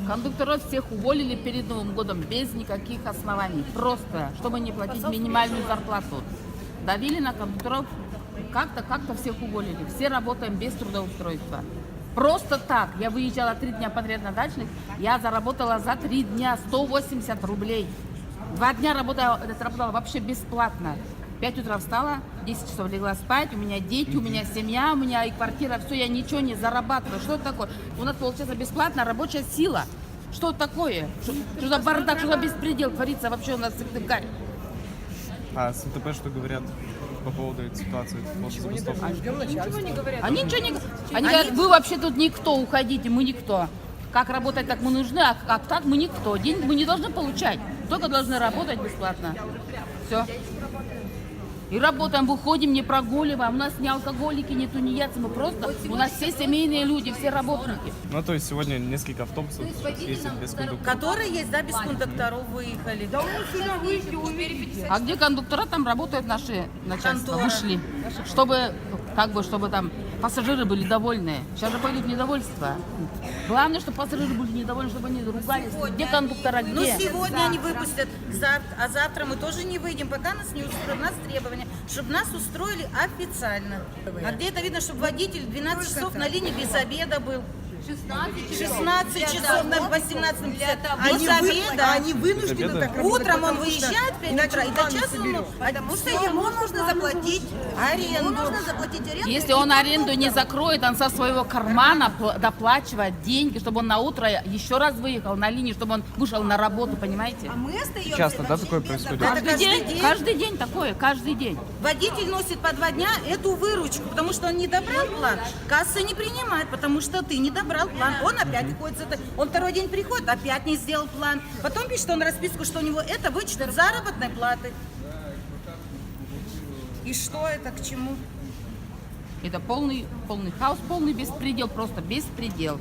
Кондукторов всех уволили перед Новым годом без никаких оснований. Просто, чтобы не платить минимальную зарплату. Давили на кондукторов, как-то всех уволили. Все работаем без трудоустройства. Просто так. Я выезжала 3 дня подряд на дачных, я заработала за 3 дня 180 рублей. 2 дня работала вообще бесплатно. В 5 утра встала, 10 часов легла спать, у меня дети, у меня семья, у меня и квартира, все, я ничего не зарабатываю. Что это такое? У нас получается бесплатная рабочая сила. Что такое? Что за бардак, что за беспредел творится вообще у нас в Сыктывкаре? А с НТП что говорят по поводу этой ситуации? После забастовки? Ничего не говорят. Они ничего не говорят. Они говорят, вы вообще тут никто, уходите, мы никто. Как работать, так мы нужны, а как так мы никто. Деньги мы не должны получать, только должны работать бесплатно. Все. И работаем, выходим, не прогуливаем. У нас ни алкоголики, ни тунеядцы, мы просто, у нас все семейные люди, все работники. Ну, то есть сегодня несколько автобусов ездят без кондукторов. Которые есть, да, без кондукторов выехали. Да А где кондуктора, там работают наши начальства, Контора. вышли, чтобы там пассажиры были довольны. Сейчас же пойдут недовольства. Главное, чтобы пассажиры были недовольны, чтобы они ругались. Где кондуктора, где? Ну, сегодня они выпустят, а завтра мы тоже не выйдем, пока нас не устроят. У нас требования, чтобы нас устроили официально. А где это видно, чтобы водитель 12 часов на линии без обеда был? 16 часов на 18 без обеда. Они вынуждены так работать. Утром он выезжает в 5 утра, и до часу Потому что ему нужно заплатить аренду. Если он аренду не закроет, он со своего кармана доплачивает деньги, чтобы он на утро еще раз выехал на линию, чтобы он вышел на работу, понимаете? мы остаемся. Часто, да, такое происходит? Это каждый день. Каждый день такое, каждый день. Водитель носит по 2 дня эту выручку, потому что он не добрал план. Касса не принимает, потому что ты не добрал план. Он опять ходит, он второй день приходит, опять не сделал план. Потом пишет он расписку, что у него это вычет заработной платы. И что это, к чему? Это полный хаос, полный беспредел, просто беспредел.